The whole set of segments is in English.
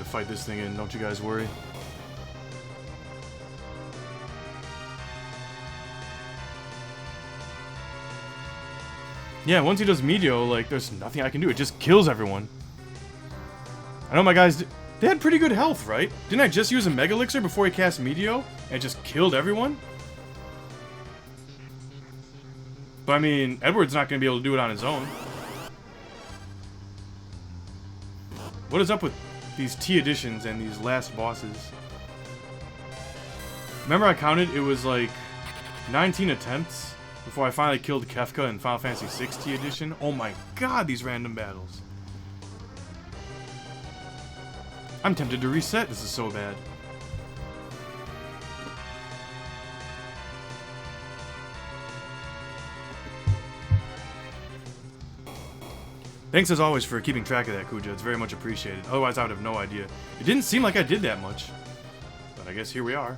fight this thing in, don't you guys worry. Yeah, once he does Meteor, like, there's nothing I can do. It just kills everyone. I know my guys, they had pretty good health, right? Didn't I just use a Mega Elixir before he cast Meteor? And it just killed everyone? But I mean, Edward's not going to be able to do it on his own. What is up with these T editions and these last bosses? Remember I counted, it was like 19 attempts before I finally killed Kefka in Final Fantasy VI T edition. Oh my god, these random battles. I'm tempted to reset, this is so bad. Thanks as always for keeping track of that, Kuja. It's very much appreciated. Otherwise, I would have no idea. It didn't seem like I did that much. But I guess here we are.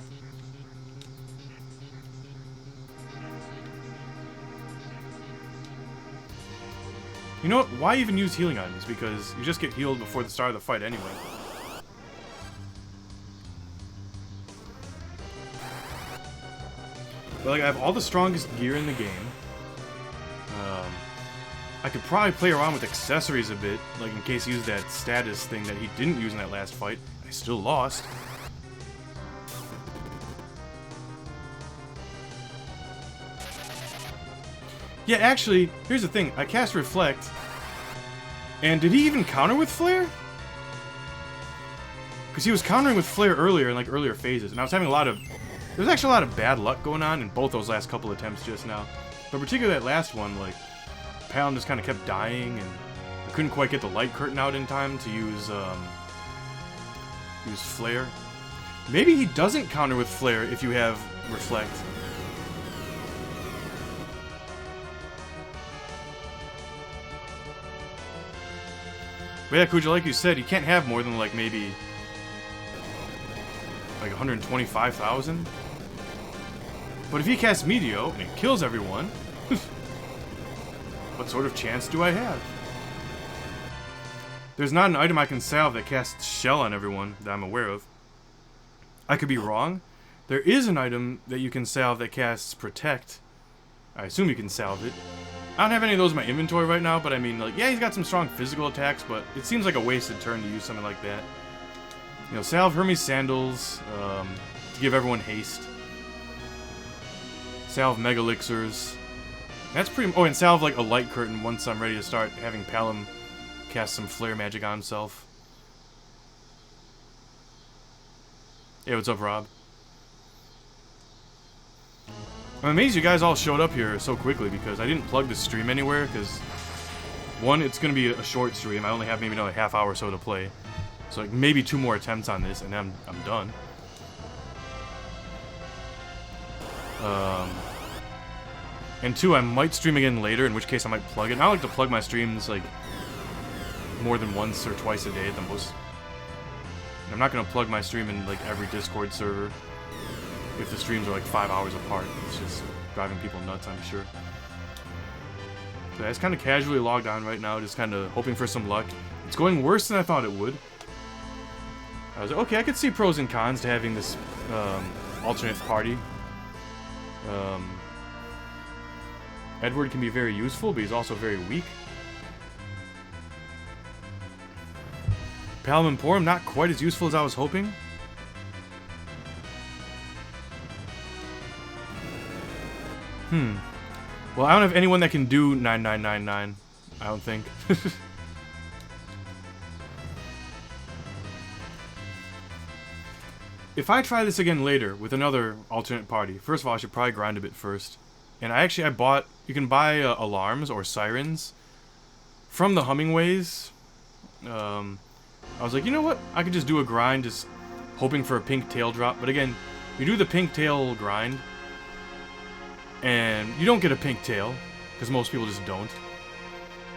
You know what? Why even use healing items? Because you just get healed before the start of the fight anyway. But like, I have all the strongest gear in the game. I could probably play around with accessories a bit, like in case he used that status thing that he didn't use in that last fight. I still lost. Yeah, actually, here's the thing. I cast Reflect, and did he even counter with Flare? Because he was countering with Flare earlier in like earlier phases, and I was having a lot of... There's actually a lot of bad luck going on in both those last couple attempts just now. But particularly that last one, like... Palom just kind of kept dying, and I couldn't quite get the light curtain out in time to use Flare. Maybe he doesn't counter with Flare if you have Reflect. But yeah, Kuja, like you said, you can't have more than like maybe like 125,000. But if he casts Meteor and it kills everyone, what sort of chance do I have? There's not an item I can salve that casts Shell on everyone that I'm aware of. I could be wrong. There is an item that you can salve that casts Protect. I assume you can salve it. I don't have any of those in my inventory right now, but I mean, like, yeah, he's got some strong physical attacks, but it seems like a wasted turn to use something like that. You know, salve Hermes Sandals to give everyone haste. Salve Mega Elixirs. That's pretty... Oh, and salve, like, a light curtain once I'm ready to start having Palom cast some flare magic on himself. Hey, what's up, Rob? I'm amazed you guys all showed up here so quickly because I didn't plug the stream anywhere because... One, it's going to be a short stream. I only have maybe another half hour or so to play. So, like, maybe 2 more attempts on this and then I'm done. And 2, I might stream again later, in which case I might plug it. And I like to plug my streams, like, more than once or twice a day at the most. And I'm not going to plug my stream in, like, every Discord server if the streams are, like, 5 hours apart. It's just driving people nuts, I'm sure. So I just kind of casually logged on right now, just kind of hoping for some luck. It's going worse than I thought it would. I was like, okay, I could see pros and cons to having this alternate party. Edward can be very useful, but he's also very weak. Palom and Porom, not quite as useful as I was hoping. Well, I don't have anyone that can do 9999. I don't think. If I try this again later with another alternate party, first of all, I should probably grind a bit first. And I bought... You can buy alarms or sirens from the Hummingways. I was like, you know what? I could just do a grind, just hoping for a pink tail drop. But again, you do the pink tail grind, and you don't get a pink tail, because most people just don't.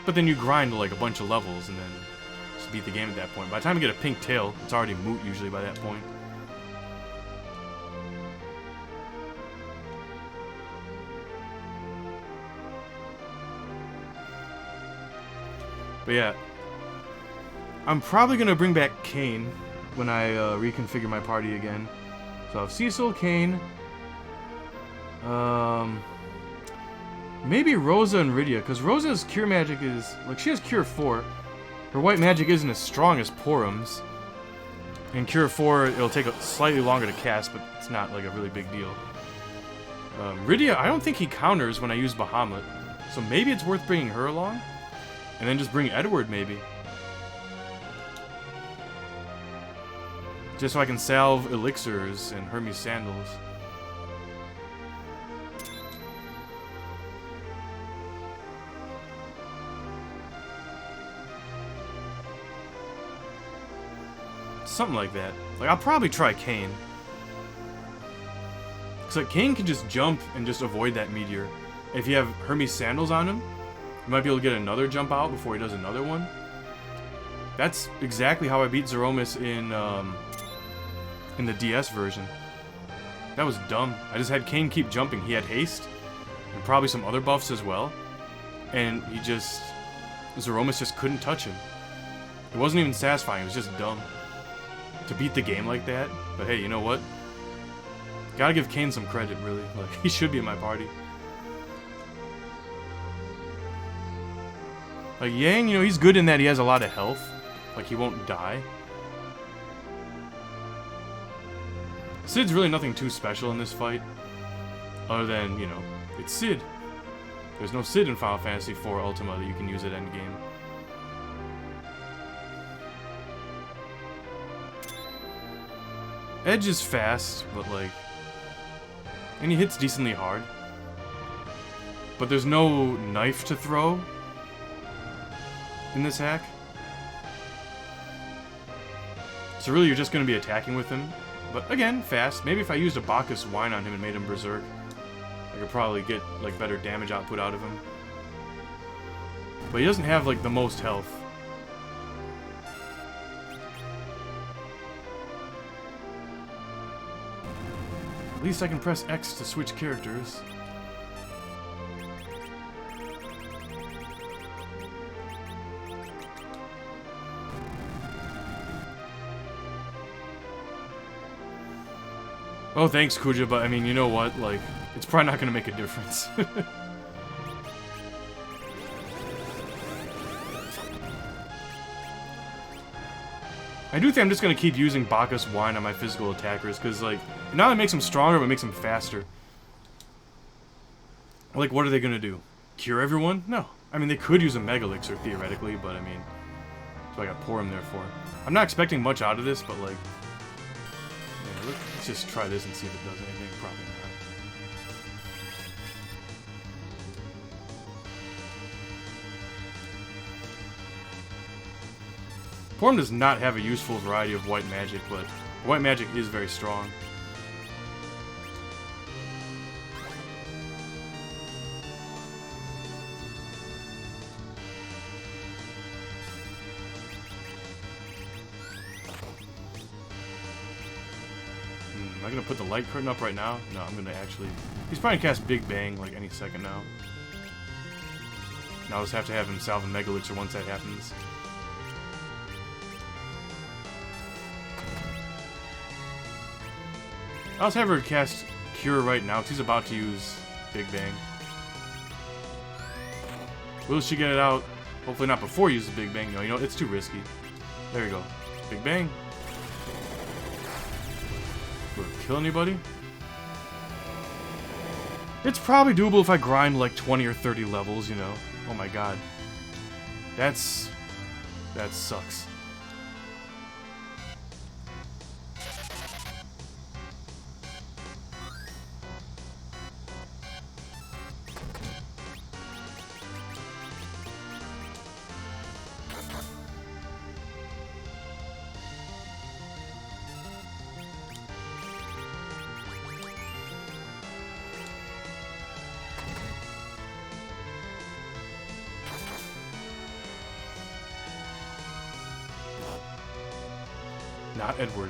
But then you grind like a bunch of levels, and then just beat the game at that point. By the time you get a pink tail, it's already moot usually by that point. But yeah, I'm probably going to bring back Kain when I reconfigure my party again. So I have Cecil, Kain, maybe Rosa and Rydia, because Rosa's Cure Magic is, like, she has Cure 4. Her White Magic isn't as strong as Porum's. In Cure 4, it'll take slightly longer to cast, but it's not, like, a really big deal. Rydia, I don't think he counters when I use Bahamut, so maybe it's worth bringing her along, and then just bring Edward, maybe. Just so I can salve Elixirs and Hermes Sandals. Something like that. Like, I'll probably try Kain. Because, like, Kain can just jump and just avoid that meteor. If you have Hermes Sandals on him, you might be able to get another jump out before he does another one. That's exactly how I beat Zeromus in the DS version. That was dumb. I just had Kain keep jumping. He had haste, and probably some other buffs as well. And Zeromus just couldn't touch him. It wasn't even satisfying, it was just dumb. To beat the game like that, but hey, you know what? Gotta give Kain some credit, really. Like, he should be in my party. Like, Yang, you know, he's good in that he has a lot of health. Like, he won't die. Cid's really nothing too special in this fight. Other than, you know, it's Cid. There's no Cid in Final Fantasy IV Ultima that you can use at endgame. Edge is fast, but like... And he hits decently hard. But there's no knife to throw in this hack. So really you're just going to be attacking with him. But again, fast. Maybe if I used a Bacchus Wine on him and made him Berserk, I could probably get like better damage output out of him. But he doesn't have like the most health. At least I can press X to switch characters. Oh, thanks, Kuja, but I mean, you know what? Like, it's probably not going to make a difference. I do think I'm just going to keep using Bacchus Wine on my physical attackers, because, like, not only makes them stronger, but makes them faster. Like, what are they going to do? Cure everyone? No. I mean, they could use a Mega Elixir, theoretically, but, I mean, that's what I got Porum there for. I'm not expecting much out of this, but, like, yeah, let's just try this and see if it does anything. Probably not. Porum does not have a useful variety of white magic, but white magic is very strong. Am I gonna put the light curtain up right now? No, I'm gonna actually... He's probably gonna cast Big Bang like any second now. Now I'll just have to have him salve a Mega Elixir once that happens. I'll just have her cast Cure right now, because he's about to use Big Bang. Will she get it out? Hopefully not before he uses Big Bang. No, you know, it's too risky. There you go. Big Bang. Will it kill anybody? It's probably doable if I grind like 20 or 30 levels, you know. Oh my god. That sucks. Not Edward.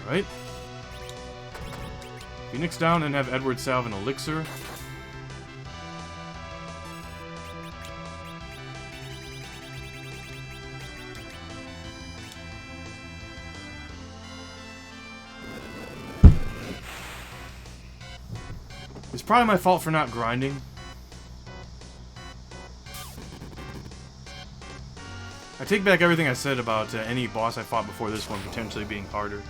Alright. Phoenix down and have Edward salve an elixir. It's probably my fault for not grinding. I take back everything I said about any boss I fought before this one potentially being harder.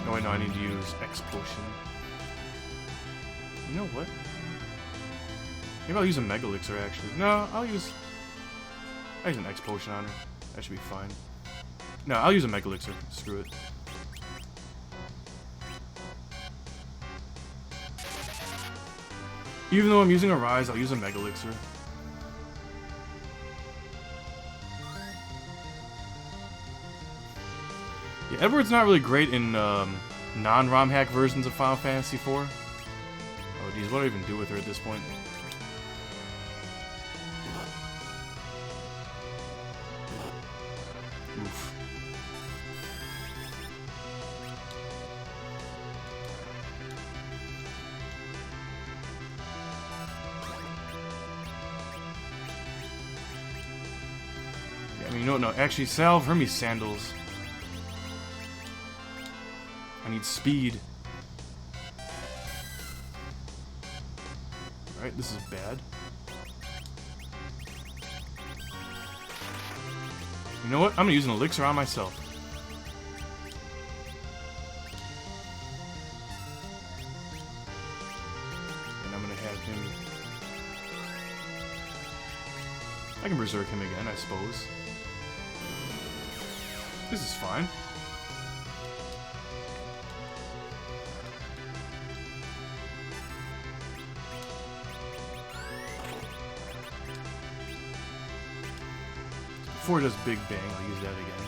Oh wait, no, I need to use X Potion. You know what? Maybe I'll use a Mega Elixir actually. No, I'll use an X Potion on her. That should be fine. No, I'll use a Mega Elixir. Screw it. Even though I'm using a Rise, I'll use a Mega Elixir. Yeah, Edward's not really great in non-ROM hack versions of Final Fantasy IV. Oh geez, what do I even do with her at this point? Oof. Yeah, I mean, you know what? No, actually, salve Hermes Sandals. I need speed. Alright, this is bad. You know what? I'm gonna use an elixir on myself. And I'm gonna have him... I can berserk him again, I suppose. This is fine. Before it does Big Bang, I'll use that again.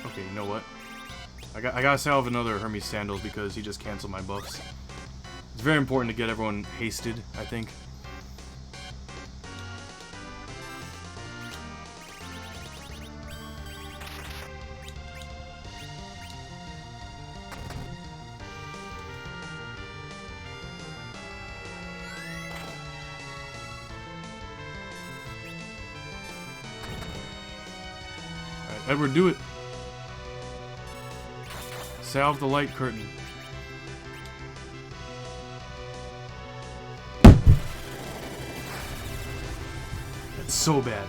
Okay, you know what? I gotta salve another Hermes Sandals because he just canceled my buffs. It's very important to get everyone hasted, I think. Edward, do it. Salve the light curtain. That's so bad.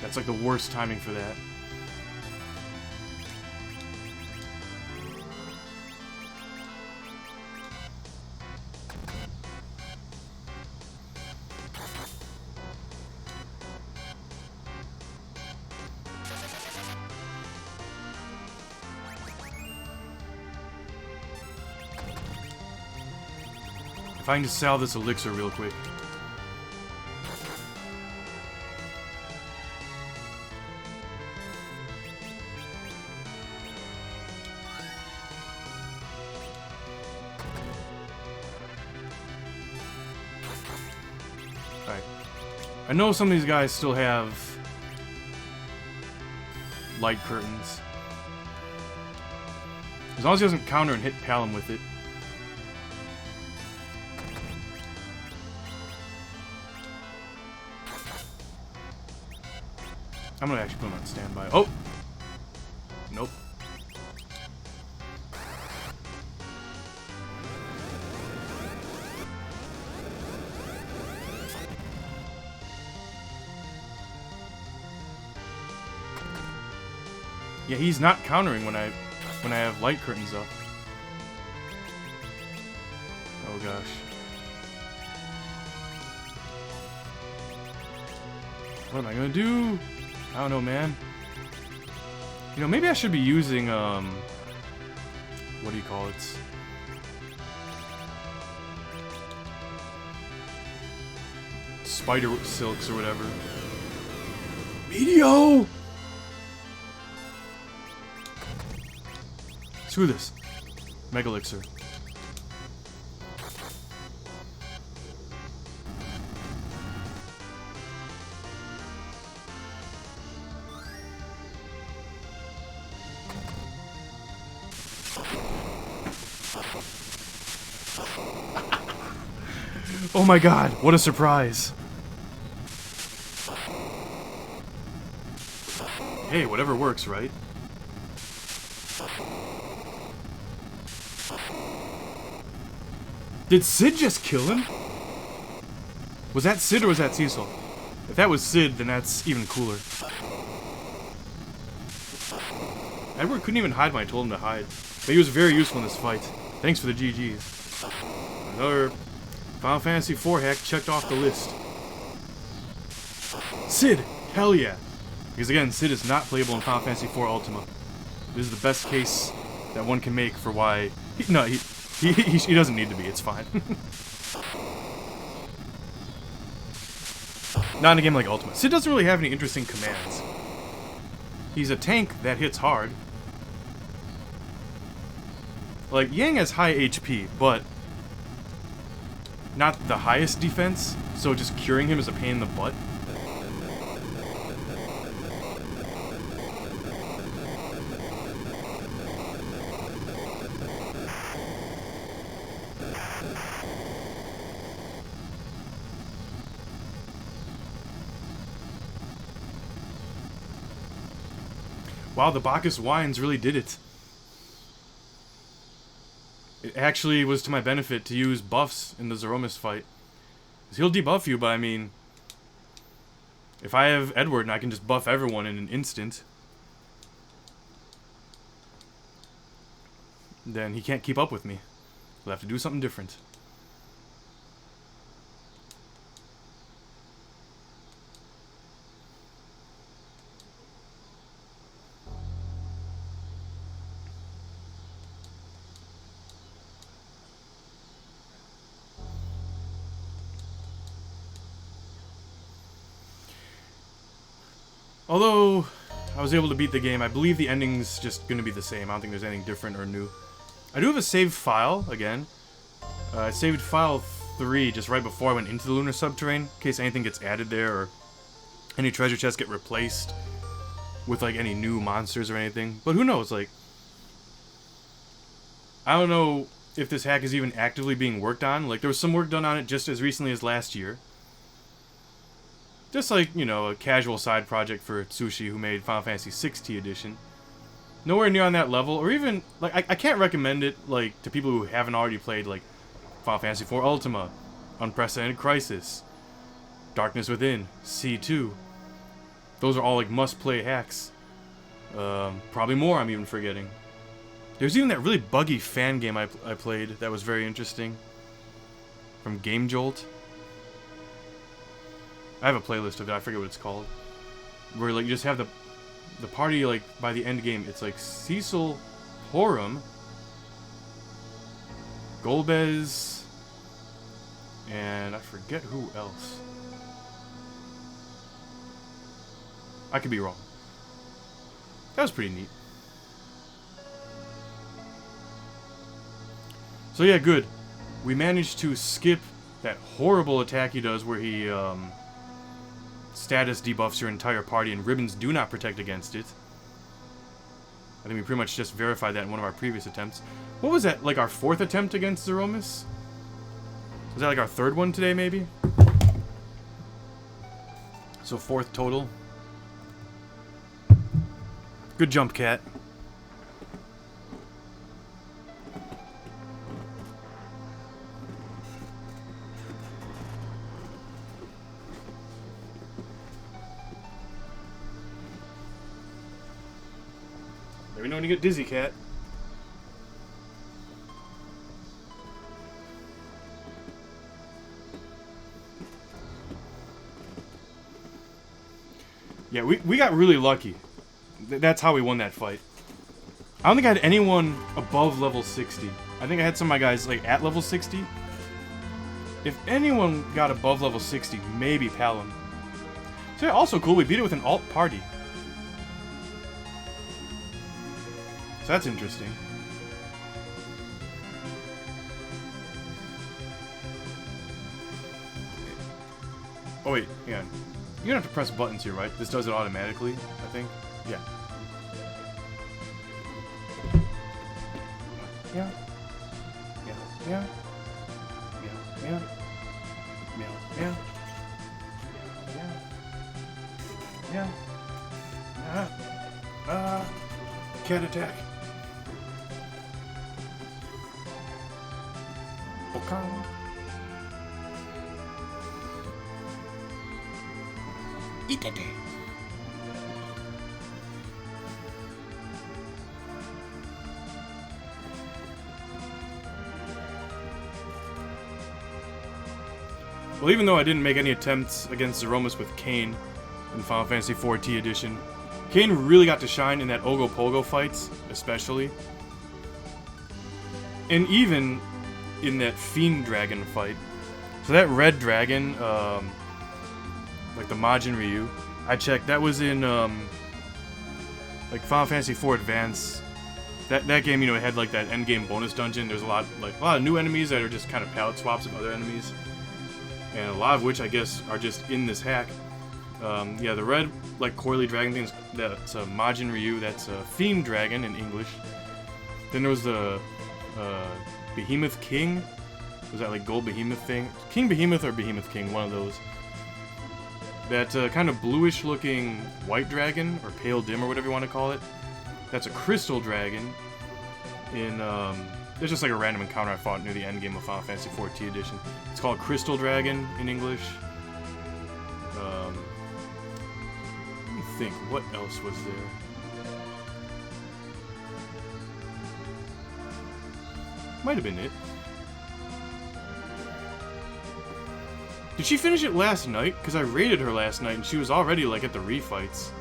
That's like the worst timing for that. If I can just salve this elixir real quick. Alright. I know some of these guys still have light curtains. As long as he doesn't counter and hit Palom with it. I'm gonna actually put him on standby. Oh! Nope. Yeah, he's not countering when I have light curtains up. Oh gosh. What am I gonna do? I don't know, man. You know, maybe I should be using, what do you call it? Spider silks or whatever. Medio! Screw this. Mega Elixir. Oh my god, what a surprise. Hey, whatever works, right? Did Sid just kill him? Was that Sid or was that Cecil? If that was Sid, then that's even cooler. Edward couldn't even hide when I told him to hide. But he was very useful in this fight. Thanks for the GGs. Another Final Fantasy IV hack checked off the list. Sid! Hell yeah! Because again, Sid is not playable in Final Fantasy IV Ultima. This is the best case that one can make for why... He doesn't need to be, it's fine. Not in a game like Ultima. Sid doesn't really have any interesting commands. He's a tank that hits hard. Like, Yang has high HP, but not the highest defense, so just curing him is a pain in the butt. Wow, the Bacchus Wines really did it. It actually was to my benefit to use buffs in the Zeromus fight. 'Cause he'll debuff you, but I mean... if I have Edward and I can just buff everyone in an instant... then he can't keep up with me. We'll have to do something different. Although I was able to beat the game, I believe the ending's just going to be the same. I don't think there's anything different or new. I do have a saved file, again. I saved file 3 just right before I went into the Lunar Subterrane, in case anything gets added there, or any treasure chests get replaced with, like, any new monsters or anything. But who knows, like... I don't know if this hack is even actively being worked on. Like, there was some work done on it just as recently as last year. Just like, you know, a casual side project for Tsushi, who made Final Fantasy XVI Edition. Nowhere near on that level, or even, like, I can't recommend it, like, to people who haven't already played, like, Final Fantasy IV Ultima, Unprecedented Crisis, Darkness Within, C2. Those are all, like, must-play hacks. Probably more I'm even forgetting. There's even that really buggy fan game I played that was very interesting. From Game Jolt. I have a playlist of it, I forget what it's called. Where, like, you just have the party, like, by the end game, it's like Cecil, Horum, Golbez, and I forget who else. I could be wrong. That was pretty neat. So yeah, good. We managed to skip that horrible attack he does where he, status debuffs your entire party and ribbons do not protect against it. I think we pretty much just verified that in one of our previous attempts. What was that, like our 4th attempt against Zeromus? Was that like our 3rd one today, maybe? So 4th total. Good jump, Cat. Let me know when you get dizzy, Cat. Yeah, we got really lucky. That's how we won that fight. I don't think I had anyone above level 60. I think I had some of my guys like at level 60. If anyone got above level 60, maybe Palom. So yeah, also cool, we beat it with an alt party. So that's interesting. Oh wait, yeah. You don't have to press buttons here, right? This does it automatically, I think. Yeah. Yeah. Yeah. Yeah. Yeah. Yeah. Yeah. Yeah. Yeah. Yeah. Cat attack. Okama. Itete. Well, even though I didn't make any attempts against Zeromus with Kain in Final Fantasy XIV Edition, Kain really got to shine in that Ogopogo fights, especially. And even in that Fiend Dragon fight. So that red dragon, like the Majin Ryu, I checked, that was in, like Final Fantasy IV Advance. That game, you know, it had like that endgame bonus dungeon. There's a lot of new enemies that are just kind of palette swaps of other enemies. And a lot of which, I guess, are just in this hack. Yeah, the red, like, coily dragon thing, that's Majin Ryu, that's Fiend Dragon in English. Then there was the Behemoth King. Was that, like, Gold Behemoth thing? King Behemoth or Behemoth King, one of those. That kind of bluish-looking white dragon, or pale dim, or whatever you want to call it. That's a Crystal Dragon in, it's just like a random encounter I fought near the end game of Final Fantasy XIV Edition. It's called Crystal Dragon in English. Let me think, what else was there? Might have been it. Did she finish it last night? Because I raided her last night and she was already like at the refights.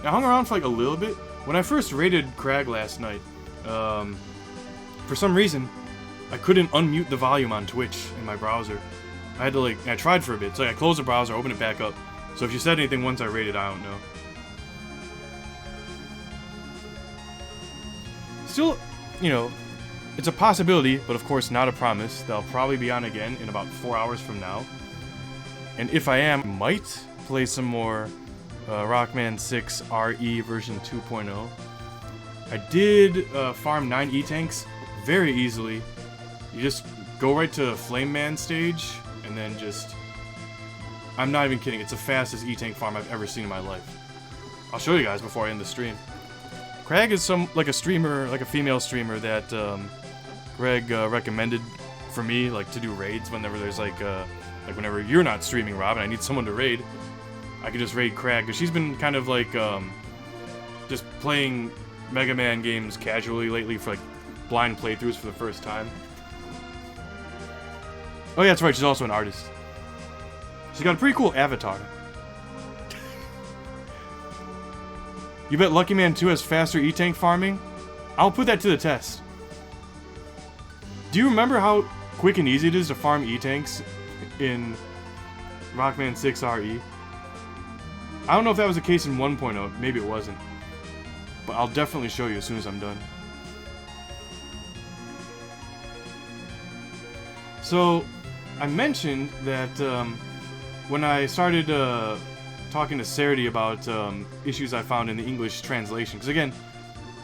I hung around for like a little bit. When I first raided Crag last night, for some reason, I couldn't unmute the volume on Twitch in my browser. I had to like, I tried for a bit, so I closed the browser, opened it back up. So if you said anything once I raided, I don't know. Still, you know, it's a possibility, but of course not a promise. They'll probably be on again in about 4 hours from now. And if I am, I might play some more Rockman 6 RE version 2.0. I did farm 9 E-Tanks very easily. You just go right to Flame Man stage, and then just... I'm not even kidding, it's the fastest E-Tank farm I've ever seen in my life. I'll show you guys before I end the stream. Crag is like a streamer, like a female streamer that Greg recommended for me, like to do raids whenever there's like whenever you're not streaming, Rob, and I need someone to raid. I could just raid Crag, because she's been kind of like, just playing Mega Man games casually lately for like blind playthroughs for the first time. Oh yeah, that's right, she's also an artist. She's got a pretty cool avatar. You bet Lucky Man 2 has faster E-Tank farming? I'll put that to the test. Do you remember how quick and easy it is to farm E-Tanks in Rockman 6 RE? I don't know if that was the case in 1.0, maybe it wasn't. But I'll definitely show you as soon as I'm done. So, I mentioned that when I started talking to Sarity about issues I found in the English translation, because again,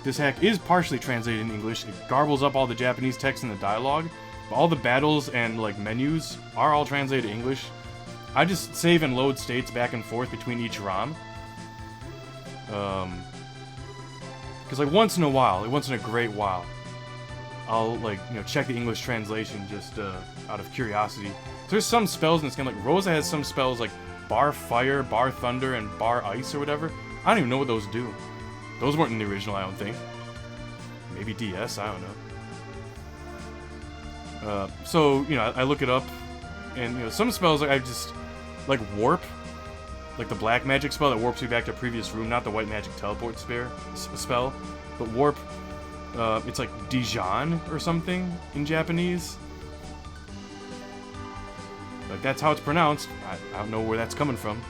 this hack is partially translated in English. It garbles up all the Japanese text in the dialogue, but all the battles and like menus are all translated to English. I just save and load states back and forth between each ROM. Because like once in a great while, I'll like, you know, check the English translation just out of curiosity. There's some spells in this game, like Rosa has some spells like Bar Fire, Bar Thunder, and Bar Ice or whatever. I don't even know what those do. Those weren't in the original, I don't think. Maybe DS, I don't know. So, you know, I look it up, and, you know, some spells, like, I just, like Warp, like the black magic spell that warps you back to a previous room, not the white magic teleport spell, but Warp, it's like Dijon or something in Japanese. Like, that's how it's pronounced. I don't know where that's coming from.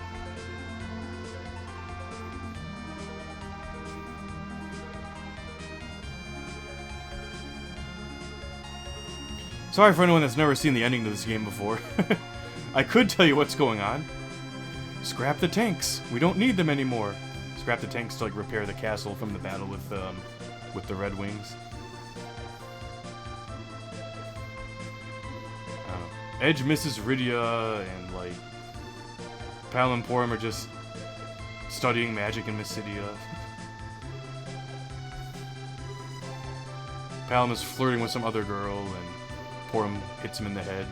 Sorry for anyone that's never seen the ending to this game before. I could tell you what's going on. Scrap the tanks. We don't need them anymore. Scrap the tanks to like repair the castle from the battle with the Red Wings. Edge misses Rydia, and like Pal and Porom are just studying magic in Mysidia. Palom is flirting with some other girl, and Porom hits him in the head.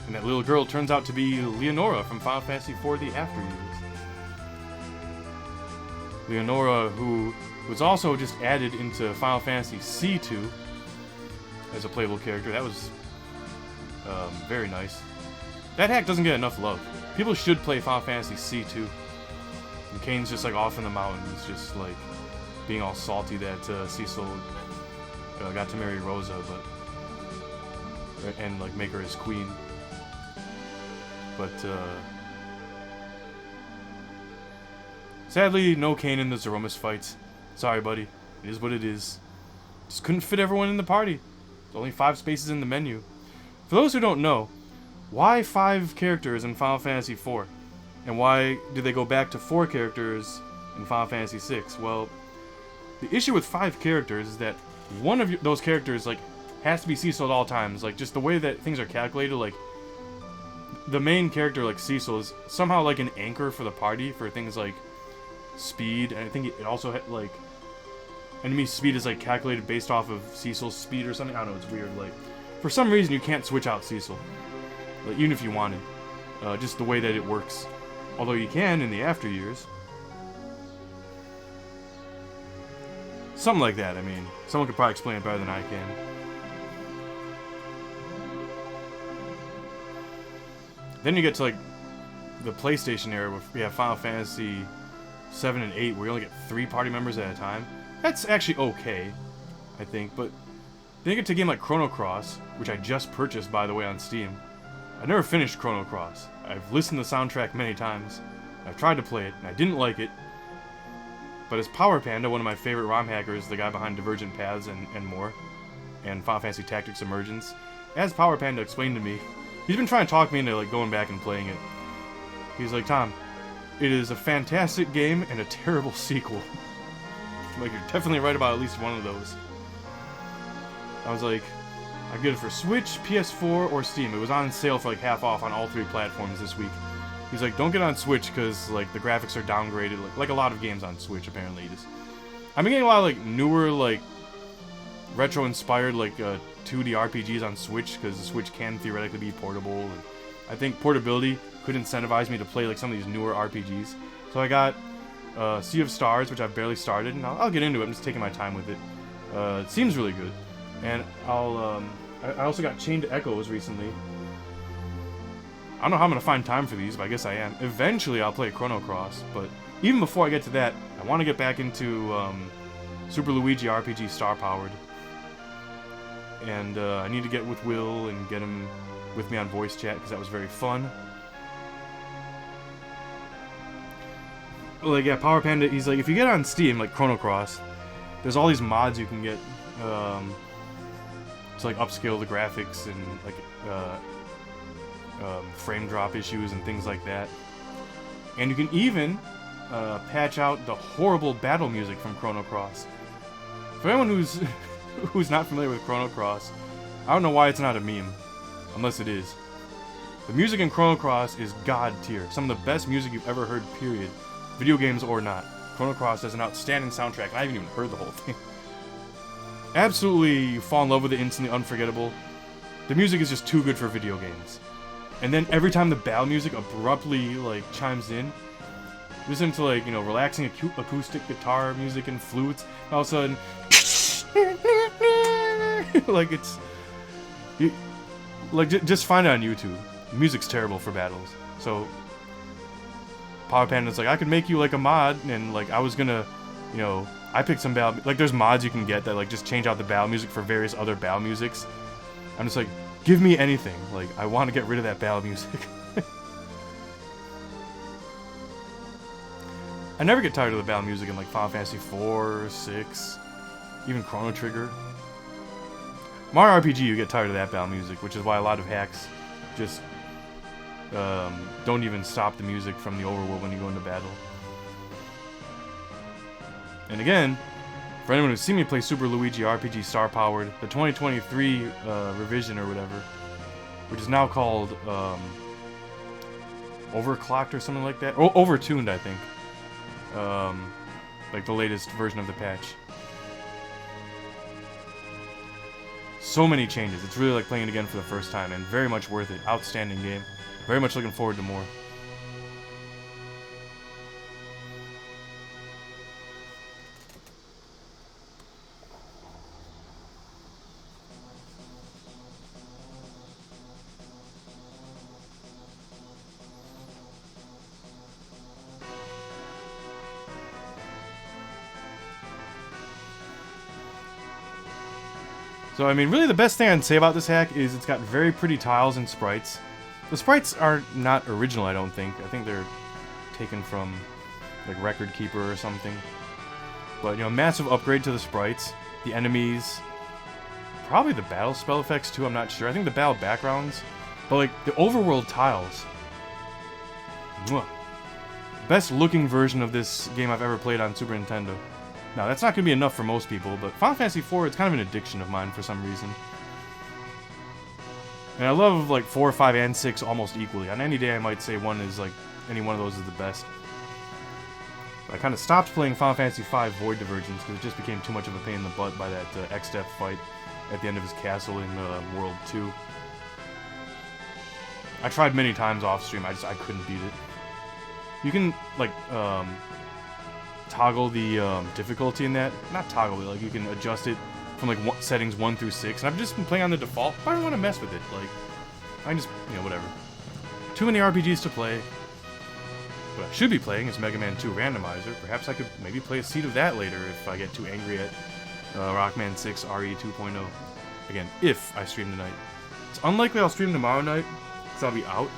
And that little girl turns out to be Leonora from Final Fantasy IV: The After Years. Leonora, who was also just added into Final Fantasy C2 as a playable character. That was very nice. That hack doesn't get enough love. People should play Final Fantasy C2. And Kane's just like off in the mountains, just like being all salty that Cecil got to marry Rosa, and like make her his queen. But sadly, no Kane in the Zeromus fights. Sorry, buddy. It is what it is. Just couldn't fit everyone in the party. There's only 5 spaces in the menu. For those who don't know, why 5 characters in Final Fantasy IV? And why did they go back to 4 characters in Final Fantasy VI? Well, the issue with 5 characters is that one of those characters like has to be Cecil at all times. Like, just the way that things are calculated, like the main character, like Cecil, is somehow like an anchor for the party for things like speed, and I think it also had like enemy speed is like calculated based off of Cecil's speed or something. I don't know, it's weird. Like, for some reason you can't switch out Cecil, like, even if you wanted. Just the way that it works. Although you can in the After Years. Something like that, I mean. Someone could probably explain it better than I can. Then you get to, like, the PlayStation era where we have Final Fantasy 7 and 8, where you only get 3 party members at a time. That's actually okay, I think, but then you get to a game like Chrono Cross, which I just purchased, by the way, on Steam. I've never finished Chrono Cross. I've listened to the soundtrack many times. I've tried to play it, and I didn't like it. But as Power Panda, one of my favorite ROM hackers, the guy behind Divergent Paths and more, and Final Fantasy Tactics Emergence, as Power Panda explained to me, he's been trying to talk me into like going back and playing it. He's like, Tom, it is a fantastic game and a terrible sequel. Like, you're definitely right about at least one of those. I was like, I get it for Switch, PS4, or Steam. It was on sale for like half off on all 3 platforms this week. He's like, don't get on Switch because like the graphics are downgraded, like a lot of games on Switch apparently. I've been getting a lot of like newer, like retro-inspired like 2D RPGs on Switch because the Switch can theoretically be portable, and I think portability could incentivize me to play like some of these newer RPGs. So I got Sea of Stars, which I've barely started, and I'll get into it. I'm just taking my time with it. It seems really good, and I also got Chained Echoes recently. I don't know how I'm going to find time for these, but I guess I am. Eventually, I'll play Chrono Cross, but even before I get to that, I want to get back into Super Luigi RPG Star Powered. And I need to get with Will and get him with me on voice chat, because that was very fun. Like, yeah, Power Panda, he's like, if you get on Steam, like Chrono Cross, there's all these mods you can get to like upscale the graphics and like frame drop issues and things like that. And you can even patch out the horrible battle music from Chrono Cross. For anyone who's not familiar with Chrono Cross, I don't know why it's not a meme, unless it is. The music in Chrono Cross is god tier. Some of the best music you've ever heard, period. Video games or not. Chrono Cross has an outstanding soundtrack, and I haven't even heard the whole thing. Absolutely, you fall in love with it instantly, unforgettable. The music is just too good for video games. And then every time the battle music abruptly like chimes in, listen to like, you know, relaxing acoustic guitar music and flutes, and all of a sudden like it's just find it on YouTube. The music's terrible for battles. So Power Panda's like, I could make you like a mod, and like I was gonna, you know, I picked some battle, like there's mods you can get that like just change out the battle music for various other battle musics. I'm just like, give me anything. Like, I want to get rid of that battle music. I never get tired of the battle music in like Final Fantasy 4, 6, even Chrono Trigger. Mario RPG, you get tired of that battle music, which is why a lot of hacks just don't even stop the music from the overworld when you go into battle. And again, for anyone who's seen me play Super Luigi RPG Star Powered, the 2023 revision or whatever, which is now called Overclocked or something like that. Oh, Overtuned, I think. Like the latest version of the patch. So many changes. It's really like playing it again for the first time, and very much worth it. Outstanding game. Very much looking forward to more. So, I mean, really the best thing I'd say about this hack is it's got very pretty tiles and sprites. The sprites are not original, I don't think. I think they're taken from, like, Record Keeper or something. But, you know, massive upgrade to the sprites. The enemies. Probably the battle spell effects, too, I'm not sure. I think the battle backgrounds. But, like, the overworld tiles. Mwah. Best looking version of this game I've ever played on Super Nintendo. Now, that's not going to be enough for most people, but Final Fantasy IV, it's kind of an addiction of mine for some reason. And I love, like, 4, 5, and 6 almost equally. On any day, I might say one is, like, any one of those is the best. But I kind of stopped playing Final Fantasy V Void Divergence because it just became too much of a pain in the butt by that Exdeath fight at the end of his castle in World 2. I tried many times off stream, I couldn't beat it. You can, like, toggle the difficulty in that. Not toggle it, like you can adjust it from like settings 1 through 6. And I've just been playing on the default, but I don't want to mess with it. Like, I just, you know, whatever. Too many RPGs to play. What I should be playing is Mega Man 2 Randomizer. Perhaps I could maybe play a seed of that later if I get too angry at Rockman 6 RE 2.0. Again, if I stream tonight. It's unlikely I'll stream tomorrow night, because I'll be out.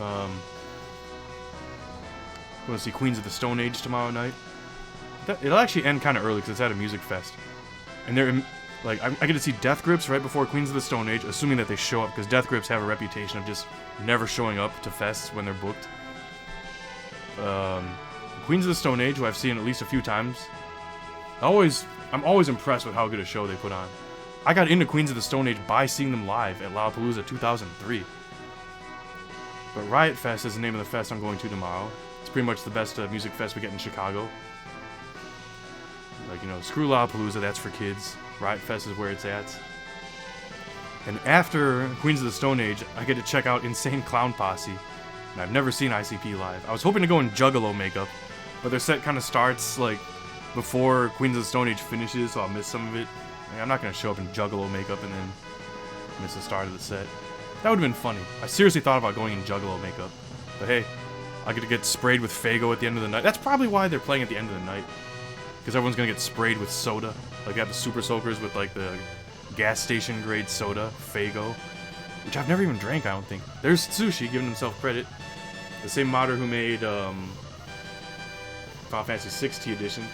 I'm going to see Queens of the Stone Age tomorrow night. It'll actually end kind of early because it's at a music fest. And they're, like, I get to see Death Grips right before Queens of the Stone Age, assuming that they show up, because Death Grips have a reputation of just never showing up to fests when they're booked. Queens of the Stone Age, who I've seen at least a few times, I'm always impressed with how good a show they put on. I got into Queens of the Stone Age by seeing them live at Lollapalooza 2003. But Riot Fest is the name of the fest I'm going to tomorrow. It's pretty much the best music fest we get in Chicago. Like, you know, screw Lollapalooza, that's for kids. Riot Fest is where it's at. And after Queens of the Stone Age, I get to check out Insane Clown Posse. And I've never seen ICP live. I was hoping to go in Juggalo makeup, but their set kind of starts, like, before Queens of the Stone Age finishes, so I'll miss some of it. Like, I'm not going to show up in Juggalo makeup and then miss the start of the set. That would have been funny. I seriously thought about going in Juggalo makeup. But hey, I get to get sprayed with Faygo at the end of the night. That's probably why they're playing at the end of the night. Because everyone's going to get sprayed with soda. Like, they have the Super Soakers with, like, the gas station grade soda, Faygo. Which I've never even drank, I don't think. There's Tsushi, giving himself credit. The same modder who made Final Fantasy VI Edition.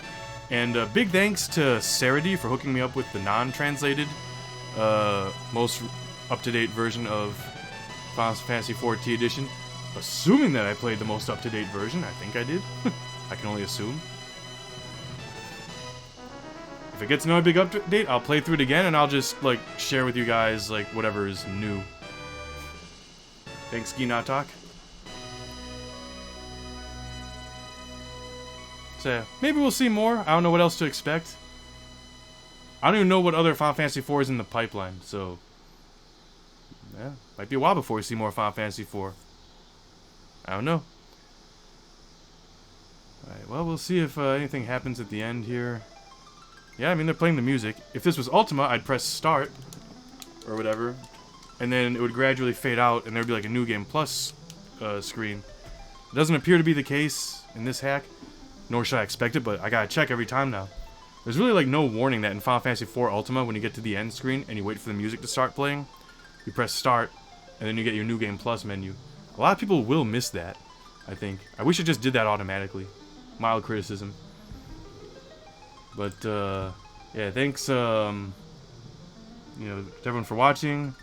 And big thanks to Sarady for hooking me up with the non-translated, most up-to-date version of Final Fantasy IV T Edition. Assuming that I played the most up-to-date version. I think I did. I can only assume. If it gets another big update, I'll play through it again, and I'll just, like, share with you guys, like, whatever is new. Thanks, Ginatak. So, maybe we'll see more. I don't know what else to expect. I don't even know what other Final Fantasy IV is in the pipeline, so... yeah, might be a while before we see more Final Fantasy IV. I don't know. Alright, well, we'll see if anything happens at the end here. Yeah, I mean, they're playing the music. If this was Ultima, I'd press start, or whatever, and then it would gradually fade out, and there'd be like a New Game Plus screen. It doesn't appear to be the case in this hack, nor should I expect it, but I gotta check every time now. There's really like no warning that in Final Fantasy IV Ultima, when you get to the end screen and you wait for the music to start playing, you press start, and then you get your New Game Plus menu. A lot of people will miss that, I think. I wish it just did that automatically. Mild criticism. But, yeah, thanks, to everyone for watching.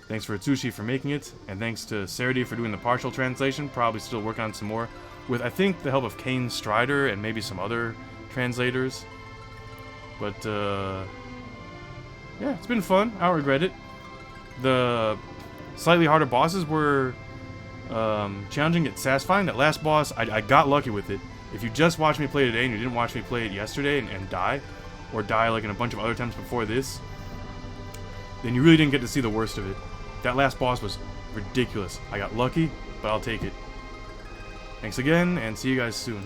Thanks for Atsushi for making it, and thanks to Sarity for doing the partial translation. Probably still working on some more, with I think the help of Kane Strider and maybe some other translators. But yeah, it's been fun. I don't regret it. The slightly harder bosses were challenging yet satisfying. That last boss, I got lucky with it. If you just watched me play today and you didn't watch me play it yesterday and die, or die like in a bunch of other times before this, then you really didn't get to see the worst of it. That last boss was ridiculous. I got lucky, but I'll take it. Thanks again, and see you guys soon.